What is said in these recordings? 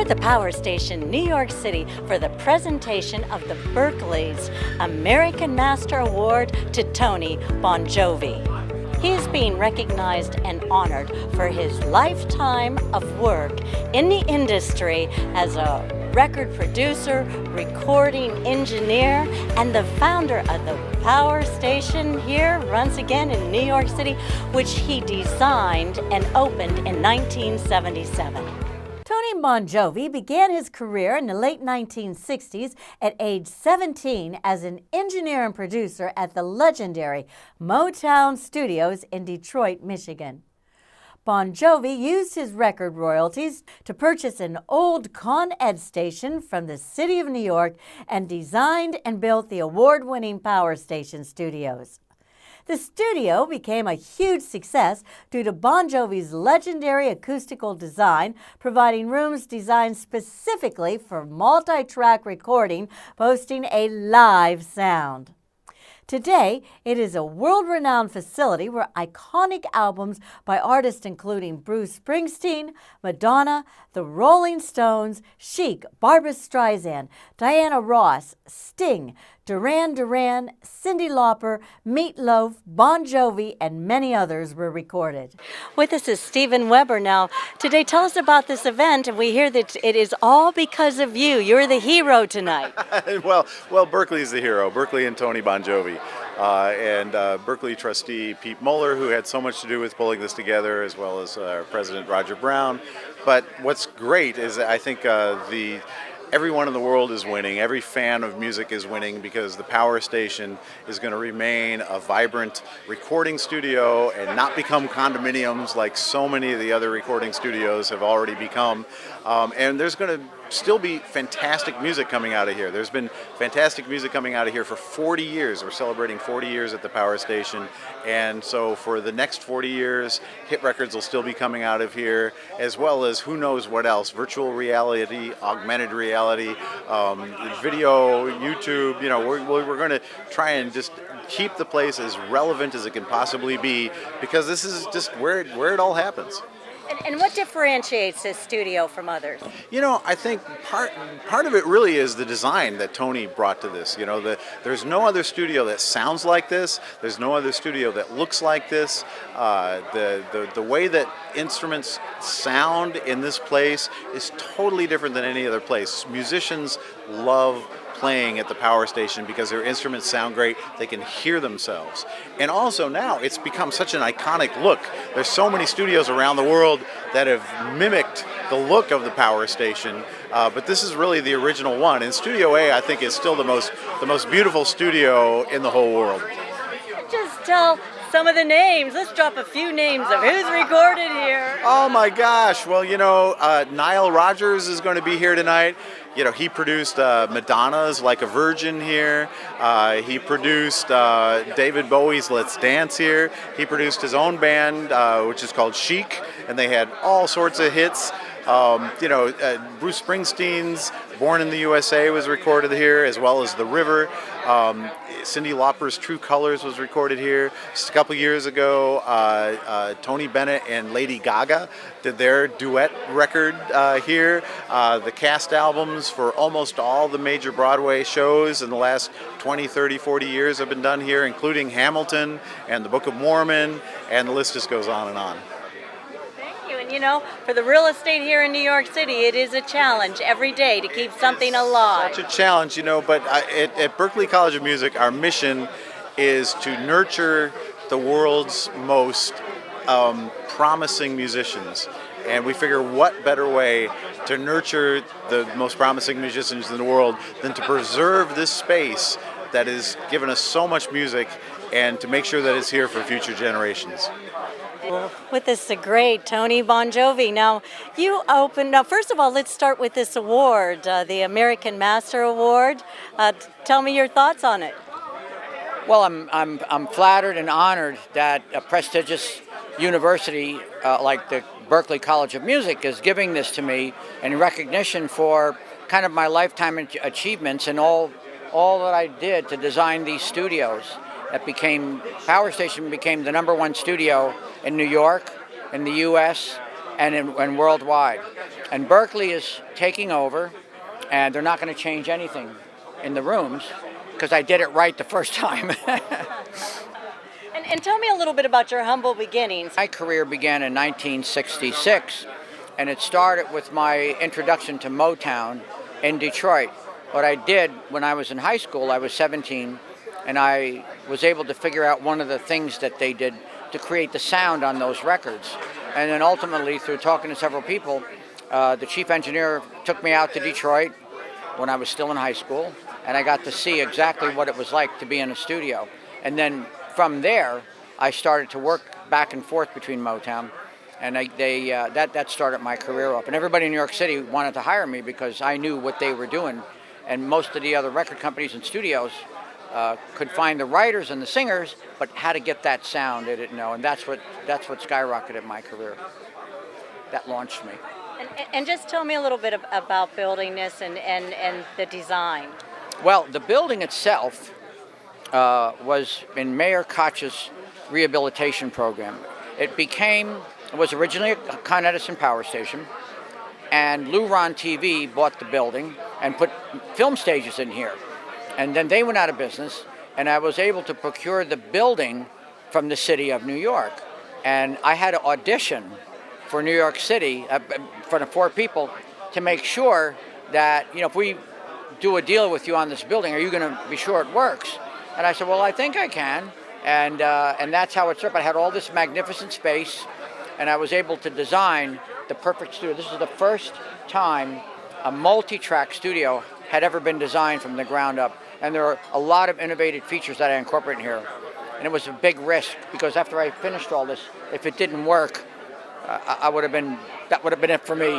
at the Power Station, New York City, for the presentation of the Berklee's American Master Award to Tony Bonjovi. He is being recognized and honored for his lifetime of work in the industry as a record producer, recording engineer, and the founder of the Power Station here, once again in New York City, which he designed and opened in 1977. Tony Bonjovi began his career in the late 1960s at age 17 as an engineer and producer at the legendary Motown Studios in Detroit, Michigan. Bonjovi used his record royalties to purchase an old Con Ed station from the city of New York and designed and built the award-winning Power Station Studios. The studio became a huge success due to Bonjovi's legendary acoustical design, providing rooms designed specifically for multi-track recording, boasting a live sound. Today, it is a world-renowned facility where iconic albums by artists including Bruce Springsteen, Madonna, the Rolling Stones, Chic, Barbra Streisand, Diana Ross, Sting, Duran Duran, Cyndi Lauper, Meat Loaf, Bon Jovi, and many others were recorded. With us is Stephen Weber. Now, today, tell us about this event, and we hear that it is all because of you. You're the hero tonight. well, Berklee is the hero. Berklee and Tony Bonjovi. And Berklee trustee Pete Muller, who had so much to do with pulling this together, as well as our president Roger Brown. But what's great is I think everyone in the world is winning. Every fan of music is winning because the Power Station is going to remain a vibrant recording studio and not become condominiums like so many of the other recording studios have already become. And there's going to still be fantastic music coming out of here. There's been fantastic music coming out of here for 40 years. We're celebrating 40 years at the Power Station. And so for the next 40 years, hit records will still be coming out of here, as well as who knows what else, virtual reality, augmented reality, video, YouTube. You know, we're going to try and just keep the place as relevant as it can possibly be, because this is just where it all happens. And what differentiates this studio from others? You know, I think part of it really is the design that Tony brought to this. You know, there's no other studio that sounds like this. There's no other studio that looks like this. The way that instruments sound in this place is totally different than any other place. Musicians love playing at the Power Station because their instruments sound great, they can hear themselves. And also now it's become such an iconic look. There's so many studios around the world that have mimicked the look of the Power Station, but this is really the original one. And Studio A, I think, is still the most beautiful studio in the whole world. Just tell some of the names. Let's drop a few names of who's recorded here. Oh my gosh, well, you know, Nile Rodgers is going to be here tonight. You know, he produced Madonna's Like a Virgin here. He produced David Bowie's Let's Dance here. He produced his own band, which is called Chic, and they had all sorts of hits. Bruce Springsteen's Born in the USA was recorded here, as well as The River. Cyndi Lauper's True Colors was recorded here. Just a couple years ago, Tony Bennett and Lady Gaga did their duet record here. The cast albums for almost all the major Broadway shows in the last 20, 30, 40 years have been done here, including Hamilton and The Book of Mormon, and the list just goes on and on. And you know, for the real estate here in New York City, it is a challenge every day to keep something alive. Such a challenge, you know, but at Berklee College of Music, our mission is to nurture the world's most promising musicians. And we figure what better way to nurture the most promising musicians in the world than to preserve this space that has given us so much music and to make sure that it's here for future generations. Well, with us, the great Tony Bonjovi. Now, you opened. Now, first of all, let's start with this award, the American Master Award. Tell me your thoughts on it. Well, I'm flattered and honored that a prestigious university like the Berklee College of Music is giving this to me in recognition for kind of my lifetime achievements and all that I did to design these studios. Power Station became the #1 studio in New York, in the U.S., and worldwide. And Berklee is taking over, and they're not going to change anything in the rooms because I did it right the first time. And tell me a little bit about your humble beginnings. My career began in 1966, and it started with my introduction to Motown in Detroit. What I did when I was in high school, I was 17, and I was able to figure out one of the things that they did to create the sound on those records. And then ultimately, through talking to several people, the chief engineer took me out to Detroit when I was still in high school, and I got to see exactly what it was like to be in a studio. And then from there, I started to work back and forth between Motown, and that started my career up. And everybody in New York City wanted to hire me because I knew what they were doing, and most of the other record companies and studios could find the writers and the singers, but how to get that sound they didn't know, and that's what skyrocketed my career. That launched me. And just tell me a little bit about building this and the design. Well, the building itself was in Mayor Koch's rehabilitation program. It was originally a Con Edison power station, and Luron TV bought the building and put film stages in here. And then they went out of business, and I was able to procure the building from the city of New York. And I had to audition for New York City, in front of 4 people, to make sure that, if we do a deal with you on this building, are you going to be sure it works? And I said, well, I think I can. And that's how it started. I had all this magnificent space, and I was able to design the perfect studio. This is the first time a multi-track studio had ever been designed from the ground up. And there are a lot of innovative features that I incorporate in here. And it was a big risk because after I finished all this, if it didn't work, that would have been it for me.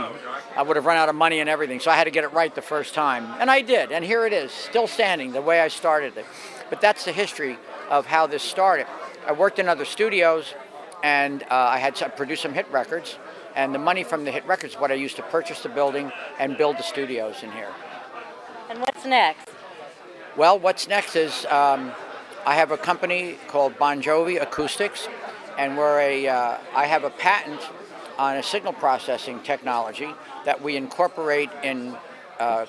I would have run out of money and everything. So I had to get it right the first time. And I did. And here it is, still standing the way I started it. But that's the history of how this started. I worked in other studios, and I produced some hit records. And the money from the hit records is what I used to purchase the building and build the studios in here. And what's next? Well, what's next is I have a company called Bonjovi Acoustics, and I have a patent on a signal processing technology that we incorporate in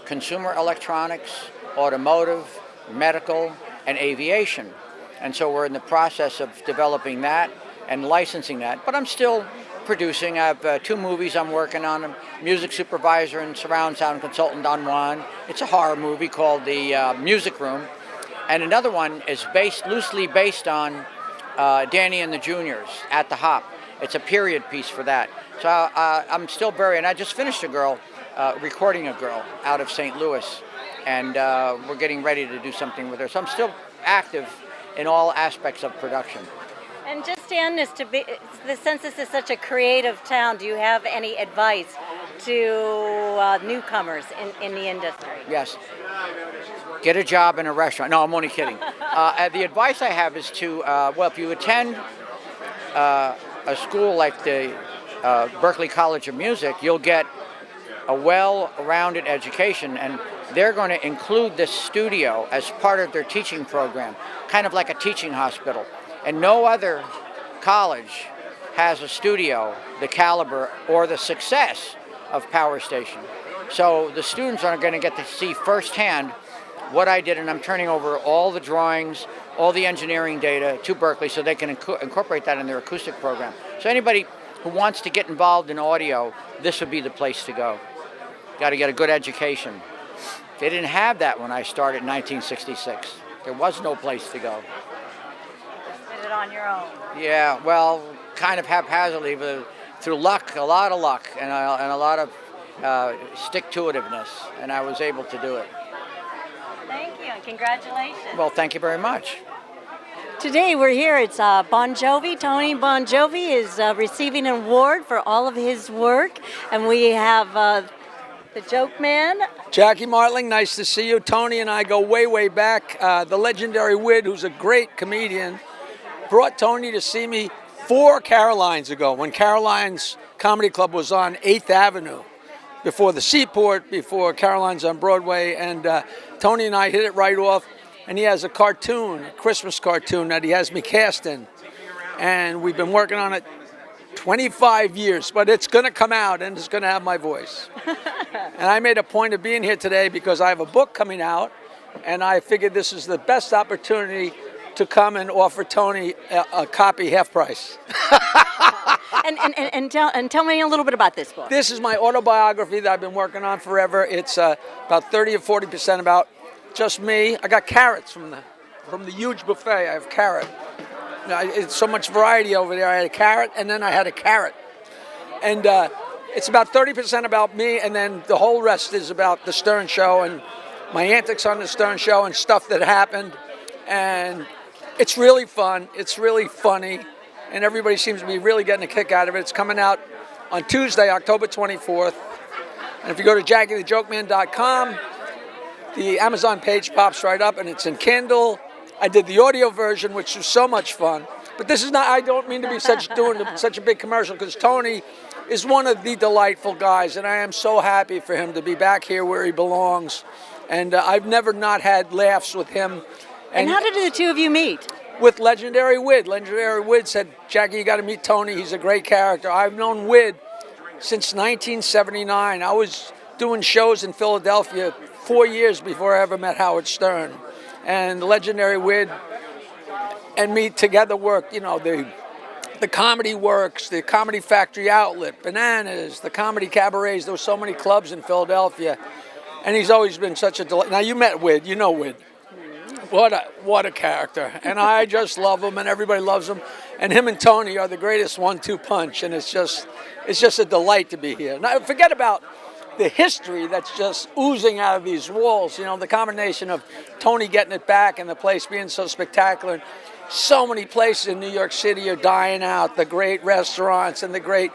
consumer electronics, automotive, medical, and aviation. And so we're in the process of developing that and licensing that. But I'm still producing. I have 2 movies I'm working on. I'm music supervisor and surround sound consultant on one. It's a horror movie called The Music Room. And another one is loosely based on Danny and the Juniors at the Hop. It's a period piece for that. So I'm still and I just finished recording a girl out of St. Louis. And we're getting ready to do something with her. So I'm still active in all aspects of production. And just to end this, since this is such a creative town, do you have any advice to newcomers in the industry? Yes. Get a job in a restaurant. No, I'm only kidding. The advice I have is to, if you attend a school like the Berklee College of Music, you'll get a well-rounded education, and they're going to include this studio as part of their teaching program, kind of like a teaching hospital. And no other college has a studio the caliber or the success of Power Station. So the students are going to get to see firsthand what I did, and I'm turning over all the drawings, all the engineering data to Berklee so they can incorporate that in their acoustic program. So anybody who wants to get involved in audio, this would be the place to go. Got to get a good education. They didn't have that when I started in 1966. There was no place to go. Did it on your own? Yeah, well, kind of haphazardly, but through luck, a lot of luck, and a lot of stick-to-itiveness, and I was able to do it. Thank you, and congratulations. Well, thank you very much. Today we're here. It's Bonjovi. Tony Bonjovi is receiving an award for all of his work, and we have the joke man. Jackie Martling, nice to see you. Tony and I go way, way back. The legendary Wid, who's a great comedian, brought Tony to see me 4 Carolines ago when Caroline's Comedy Club was on 8th Avenue, before the Seaport, before Caroline's on Broadway. And Tony and I hit it right off. And he has a cartoon, a Christmas cartoon that he has me cast in. And we've been working on it 25 years, but it's going to come out and it's going to have my voice. And I made a point of being here today because I have a book coming out, and I figured this is the best opportunity to come and offer Tony a copy half price. And tell me a little bit about this book. This is my autobiography that I've been working on forever. It's about 30 or 40% about just me. I got carrots from the huge buffet. I have carrot. It's so much variety over there. I had a carrot, and then I had a carrot. And it's about 30% about me, and then the whole rest is about the Stern Show and my antics on the Stern Show and stuff that happened. And it's really fun. It's really funny. And everybody seems to be really getting a kick out of it. It's coming out on Tuesday, October 24th. And if you go to JackieTheJokeMan.com, the Amazon page pops right up, and it's in Kindle. I did the audio version, which was so much fun. But this is not, I don't mean to be doing such a big commercial, because Tony is one of the delightful guys, and I am so happy for him to be back here where he belongs. And I've never not had laughs with him. And how did the two of you meet? With Legendary Wid. Legendary Wid said, Jackie, you got to meet Tony. He's a great character. I've known Wid since 1979. I was doing shows in Philadelphia 4 years before I ever met Howard Stern. And the Legendary Wid and me together worked, the Comedy Works, the Comedy Factory Outlet, Bananas, the Comedy Cabarets. There were so many clubs in Philadelphia. And he's always been such a delight. Now, you met Wid. You know Wid. What a character. And I just love him, and everybody loves him. And him and Tony are the greatest 1-2 punch. And it's just a delight to be here. Now, forget about the history that's just oozing out of these walls. The combination of Tony getting it back and the place being so spectacular. So many places in New York City are dying out, the great restaurants and the great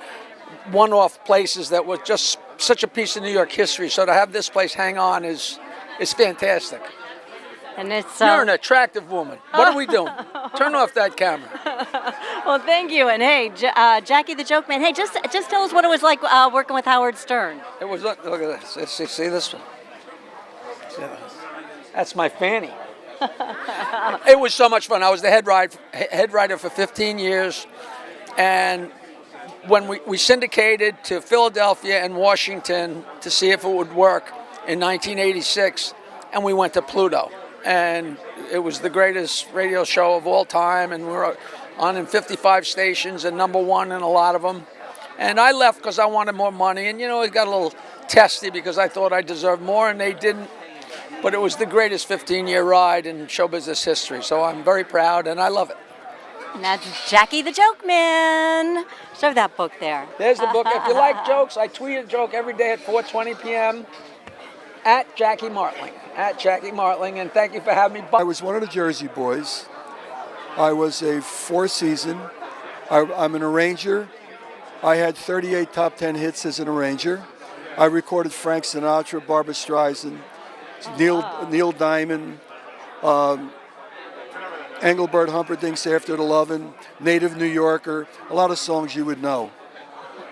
one-off places that were just such a piece of New York history. So to have this place hang on is fantastic. And it's You're an attractive woman. What are we doing? Turn off that camera. Well, thank you. And hey, Jackie the Joke Man. Hey, just tell us what it was like working with Howard Stern. It was look at this. See this one? That's my fanny. It was so much fun. I was the head writer for 15 years, and when we syndicated to Philadelphia and Washington to see if it would work in 1986, and we went to Pluto. And it was the greatest radio show of all time, and we were on in 55 stations and #1 in a lot of them. And I left because I wanted more money, and it got a little testy because I thought I deserved more, and they didn't. But it was the greatest 15-year ride in show business history, so I'm very proud, and I love it. And that's Jackie the Joke Man. Show that book there. There's the book. If you like jokes, I tweet a joke every day at 4:20 p.m. at Jackie Martling. At Jackie Martling, and thank you for having me. I was one of the Jersey Boys. I was a 4-season. I'm an arranger. I had 38 top 10 hits as an arranger. I recorded Frank Sinatra, Barbra Streisand, Neil Diamond, Engelbert Humperdinck's After the Lovin', Native New Yorker, a lot of songs you would know.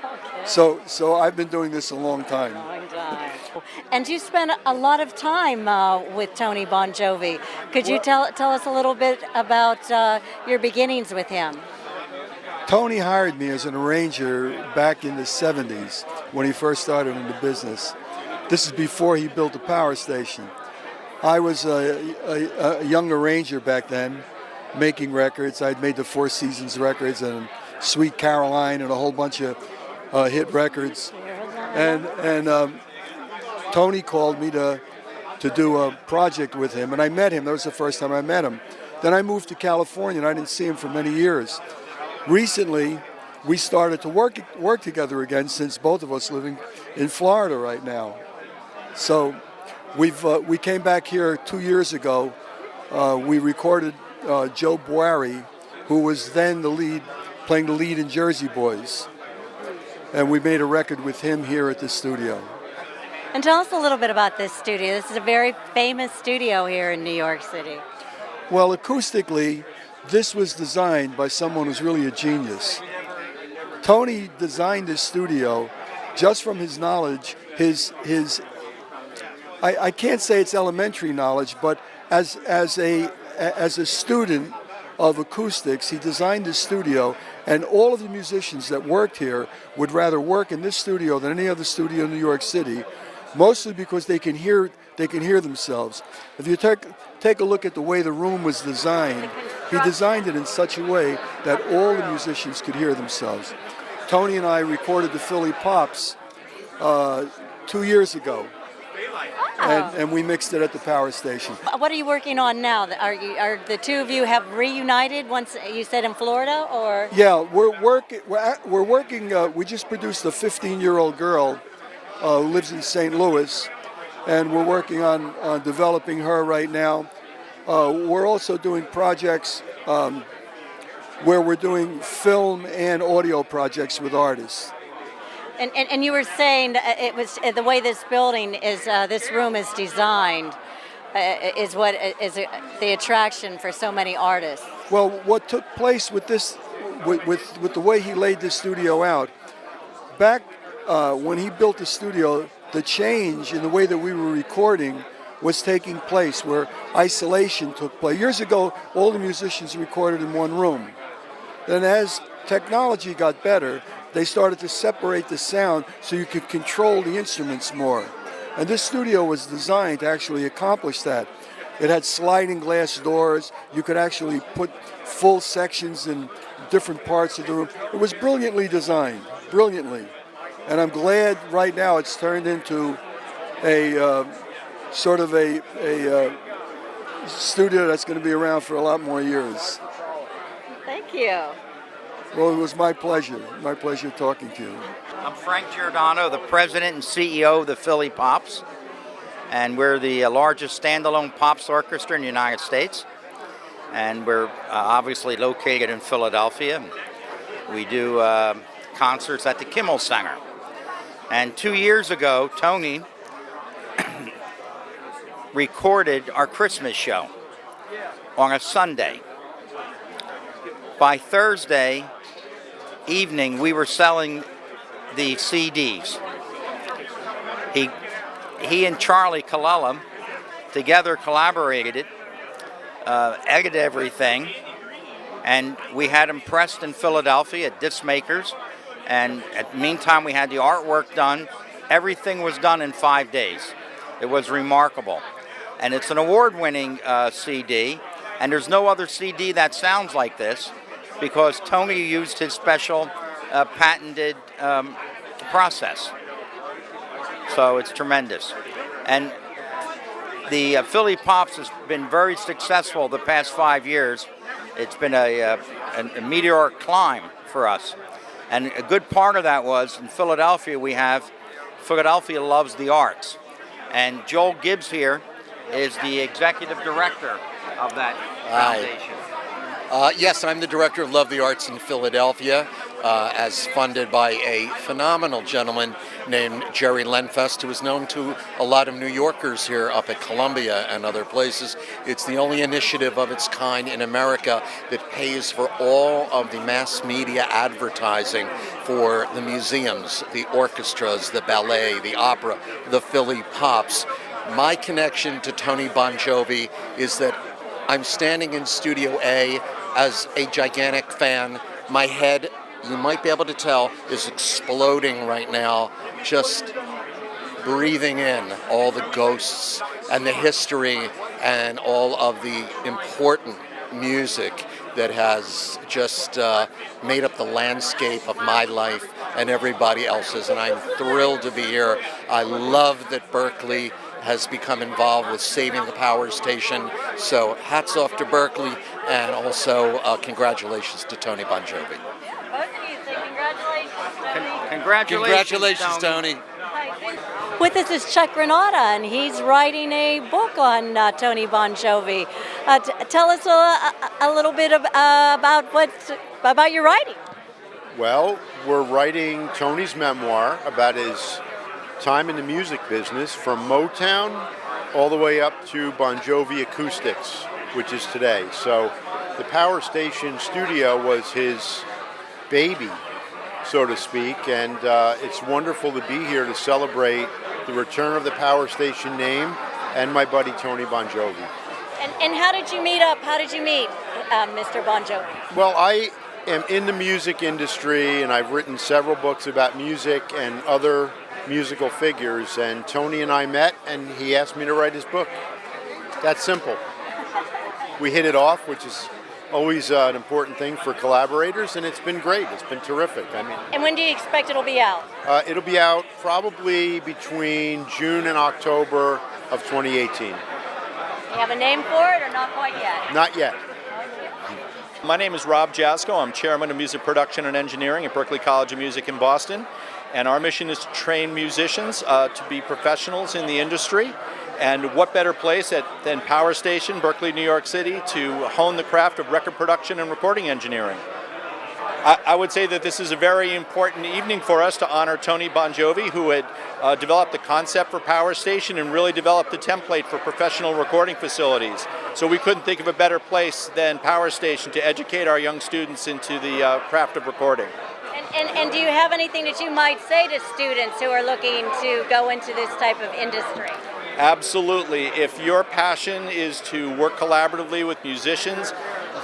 Okay. So I've been doing this a long time. And you spent a lot of time with Tony Bonjovi. Could you tell us a little bit about your beginnings with him? Tony hired me as an arranger back in the 70s when he first started in the business. This is before he built a power station. I was a young arranger back then, making records. I'd made the Four Seasons records and Sweet Caroline and a whole bunch of hit records. And Tony called me to do a project with him, and I met him. That was the first time I met him. Then I moved to California, and I didn't see him for many years. Recently, we started to work together again, since both of us living in Florida right now. So we came back here 2 years ago. We recorded Joe Boari, who was then playing the lead in Jersey Boys. And we made a record with him here at the studio. And tell us a little bit about this studio. This is a very famous studio here in New York City. Well, acoustically, this was designed by someone who's really a genius. Tony designed this studio just from his knowledge, I can't say it's elementary knowledge, but as a student of acoustics. He designed the studio, and all of the musicians that worked here would rather work in this studio than any other studio in New York City, mostly because they can hear themselves. If you take a look at the way the room was designed, he designed it in such a way that all the musicians could hear themselves. Tony and I recorded the Philly Pops 2 years ago. And we mixed it at the power station. What are you working on now? Are the two of you have reunited once, you said in Florida, or? Yeah, we're working, we just produced a 15-year-old girl who lives in St. Louis, and we're working on developing her right now. We're also doing projects where we're doing film and audio projects with artists. And you were saying it was the way this building is, this room is designed, is what is the attraction for so many artists. Well, what took place with this, with the way he laid this studio out, back when he built the studio, the change in the way that we were recording was taking place, where isolation took place. Years ago, all the musicians recorded in one room. Then as technology got better, they started to separate the sound so you could control the instruments more. And this studio was designed to actually accomplish that. It had sliding glass doors. You could actually put full sections in different parts of the room. It was brilliantly designed, brilliantly. And I'm glad right now it's turned into a sort of a studio that's going to be around for a lot more years. Thank you. Well, it was my pleasure talking to you. I'm Frank Giordano, the president and CEO of the Philly Pops, and we're the largest standalone pops orchestra in the United States, and we're obviously located in Philadelphia. We do concerts at the Kimmel Center, and 2 years ago, Tony recorded our Christmas show on a Sunday. By Thursday evening, we were selling the CDs. He and Charlie Calello together collaborated it, edited everything, and we had them pressed in Philadelphia at Disc Makers, and at the meantime we had the artwork done. Everything was done in 5 days. It was remarkable. And it's an award-winning CD, and there's no other CD that sounds like this, because Tony used his special patented process. So it's tremendous. And the Philly Pops has been very successful the past 5 years. It's been a meteoric climb for us. And a good part of that was in Philadelphia, Philadelphia loves the arts. And Joel Gibbs here is the executive director of that foundation. Yes, I'm the director of Love the Arts in Philadelphia, as funded by a phenomenal gentleman named Jerry Lenfest, who is known to a lot of New Yorkers here up at Columbia and other places. It's the only initiative of its kind in America that pays for all of the mass media advertising for the museums, the orchestras, the ballet, the opera, the Philly Pops. My connection to Tony Bonjovi is that I'm standing in Studio A as a gigantic fan. My head, you might be able to tell, is exploding right now, just breathing in all the ghosts and the history and all of the important music that has just made up the landscape of my life and everybody else's. And I'm thrilled to be here. I love that Berklee has become involved with saving the power station. So hats off to Berklee, and also congratulations to Tony Bonjovi. Both of you say congratulations, Tony. Congratulations, Tony. With us is Chuck Granata, and he's writing a book on Tony Bonjovi. Tell us a little bit about your writing. Well, we're writing Tony's memoir about his time in the music business from Motown all the way up to Bonjovi Acoustics, which is today. So the Power Station studio was his baby, so to speak, and it's wonderful to be here to celebrate the return of the Power Station name and my buddy Tony Bonjovi. And how did you meet up? How did you meet Mr. Bonjovi? Well, I am in the music industry, and I've written several books about music and other musical figures, and Tony and I met, and he asked me to write his book. That's simple. We hit it off, which is always an important thing for collaborators, and it's been great. It's been terrific. I mean, And when do you expect it'll be out? it'll be out probably between June and October of 2018. You have a name for it or not quite yet? Not yet. My name is Rob Jaczko. I'm chairman of music production and engineering at Berklee College of Music in Boston. And our mission is to train musicians to be professionals in the industry. And what better place than Power Station, Berkeley, New York City, to hone the craft of record production and recording engineering. I would say that this is a very important evening for us to honor Tony Bonjovi, who had developed the concept for Power Station and really developed the template for professional recording facilities. So we couldn't think of a better place than Power Station to educate our young students into the craft of recording. And do you have anything that you might say to students who are looking to go into this type of industry? Absolutely. If your passion is to work collaboratively with musicians,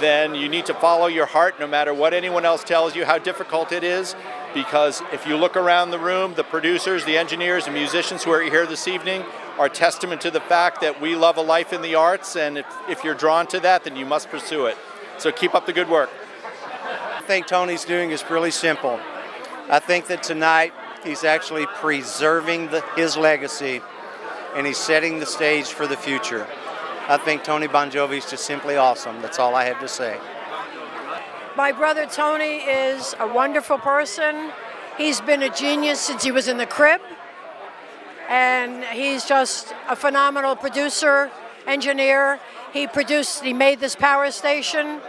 then you need to follow your heart no matter what anyone else tells you how difficult it is. Because if you look around the room, the producers, the engineers, and musicians who are here this evening are testament to the fact that we love a life in the arts, and if you're drawn to that, then you must pursue it. So keep up the good work. I think Tony's doing is really simple. I think that tonight he's actually preserving his legacy, and he's setting the stage for the future. I think Tony Bonjovi is just simply awesome. That's all I have to say. My brother Tony is a wonderful person. He's been a genius since he was in the crib. And he's just a phenomenal producer, engineer. He made this power station.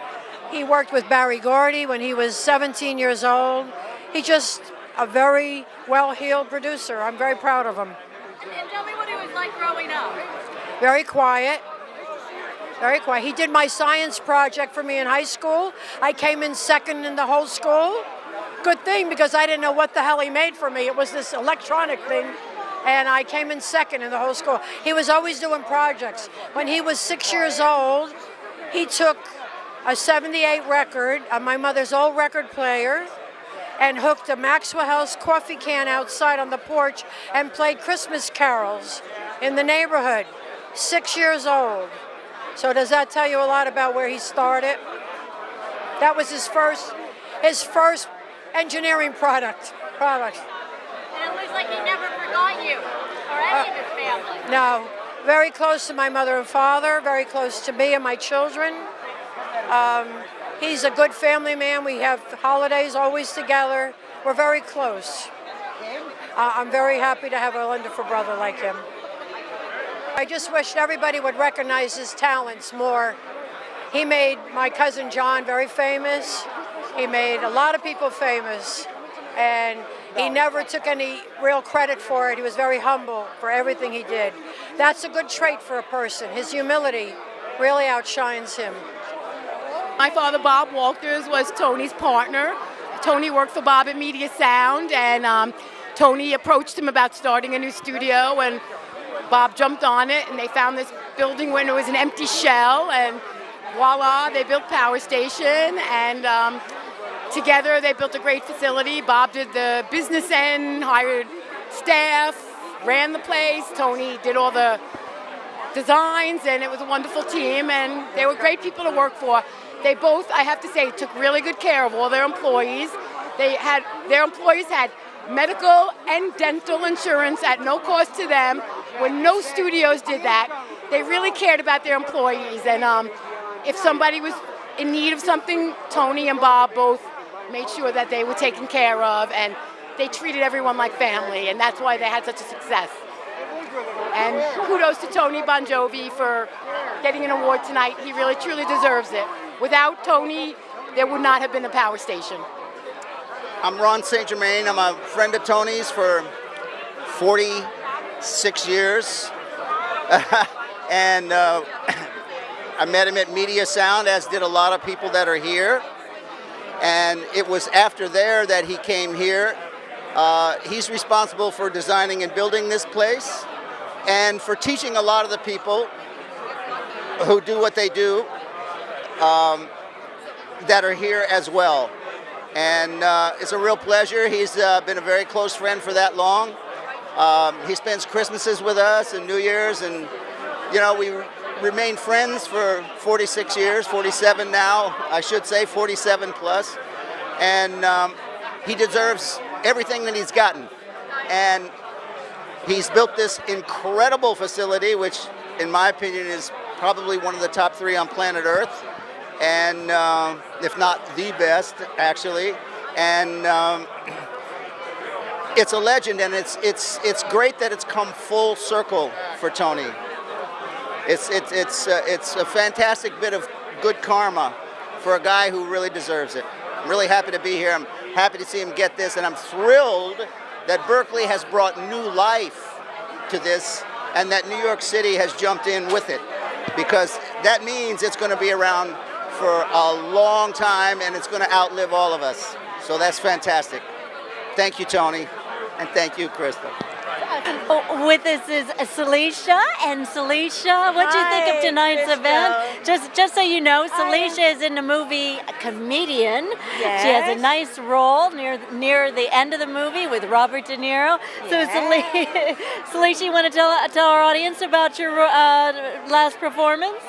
He worked with Bari Kaye when he was 17 years old. He's just a very well-heeled producer. I'm very proud of him. And tell me what he was like growing up. Very quiet. Very quiet. He did my science project for me in high school. I came in second in the whole school. Good thing, because I didn't know what the hell he made for me. It was this electronic thing, and I came in second in the whole school. He was always doing projects. When he was 6 years old, he took a 78 record, my mother's old record player, and hooked a Maxwell House coffee can outside on the porch and played Christmas carols in the neighborhood. 6 years old. So does that tell you a lot about where he started? That was his first engineering product. And it looks like he never forgot you or any of his family. No, very close to my mother and father, very close to me and my children. He's a good family man. We have holidays always together. We're very close. I'm very happy to have a wonderful brother like him. I just wish everybody would recognize his talents more. He made my cousin John very famous. He made a lot of people famous. And he never took any real credit for it. He was very humble for everything he did. That's a good trait for a person. His humility really outshines him. My father, Bob Walters, was Tony's partner. Tony worked for Bob at Media Sound, and Tony approached him about starting a new studio, and Bob jumped on it, and they found this building when it was an empty shell, and voila, they built Power Station, and together they built a great facility. Bob did the business end, hired staff, ran the place. Tony did all the designs, and it was a wonderful team, and they were great people to work for. They both, I have to say, took really good care of all their employees. Their employees had medical and dental insurance at no cost to them. When no studios did that, they really cared about their employees. And if somebody was in need of something, Tony and Bob both made sure that they were taken care of, and they treated everyone like family, and that's why they had such a success. And kudos to Tony Bonjovi for getting an award tonight. He really, truly deserves it. Without Tony, there would not have been a Power Station. I'm Ron Saint Germain. I'm a friend of Tony's for 46 years. And I met him at Media Sound, as did a lot of people that are here. And it was after there that he came here. He's responsible for designing and building this place, and for teaching a lot of the people who do what they do that are here as well. And it's a real pleasure. He's been a very close friend for that long. He spends Christmases with us and New Year's, and we remain friends for 46 years, 47 now, I should say, 47 plus. And he deserves everything that he's gotten. And he's built this incredible facility, which in my opinion is probably one of the top 3 on planet Earth, and if not the best, actually. And it's a legend, and it's great that it's come full circle for Tony. It's a fantastic bit of good karma for a guy who really deserves it. I'm really happy to be here. I'm happy to see him get this, and I'm thrilled that Berklee has brought new life to this, and that New York City has jumped in with it, because that means it's going to be around for a long time, and it's going to outlive all of us. So that's fantastic. Thank you, Tony, and thank you, Kristal. With us is Celicia, and Celicia, what do you think of tonight's event? Just so you know, Celicia is in the movie Comedian. Yes. She has a nice role near the end of the movie with Robert De Niro. Yes. So Celicia, you want to tell our audience about your last performance?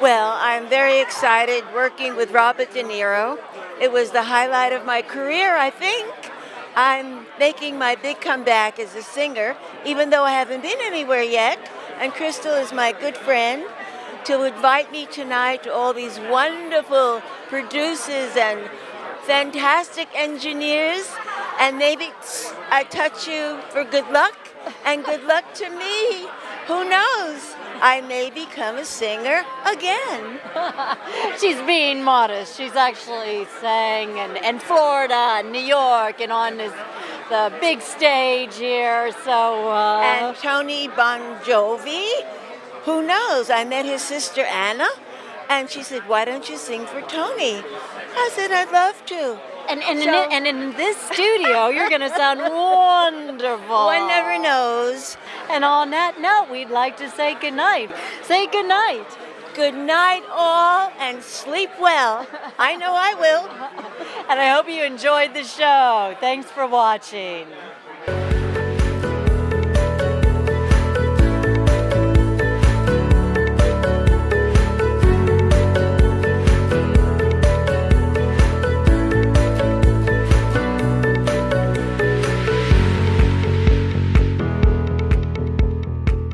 Well, I'm very excited working with Robert De Niro. It was the highlight of my career, I think. I'm making my big comeback as a singer, even though I haven't been anywhere yet. And Kristal is my good friend to invite me tonight to all these wonderful producers and fantastic engineers. And maybe I touch you for good luck, and good luck to me. Who knows? I may become a singer again. She's being modest. She's actually sang in Florida and New York and on the big stage here. So and Tony Bonjovi, who knows? I met his sister Anna, and she said, "Why don't you sing for Tony?" I said, "I'd love to." And in this studio, you're going to sound wonderful. One never knows. And on that note, we'd like to say goodnight. Say goodnight. Good night, all, and sleep well. I know I will. And I hope you enjoyed the show. Thanks for watching.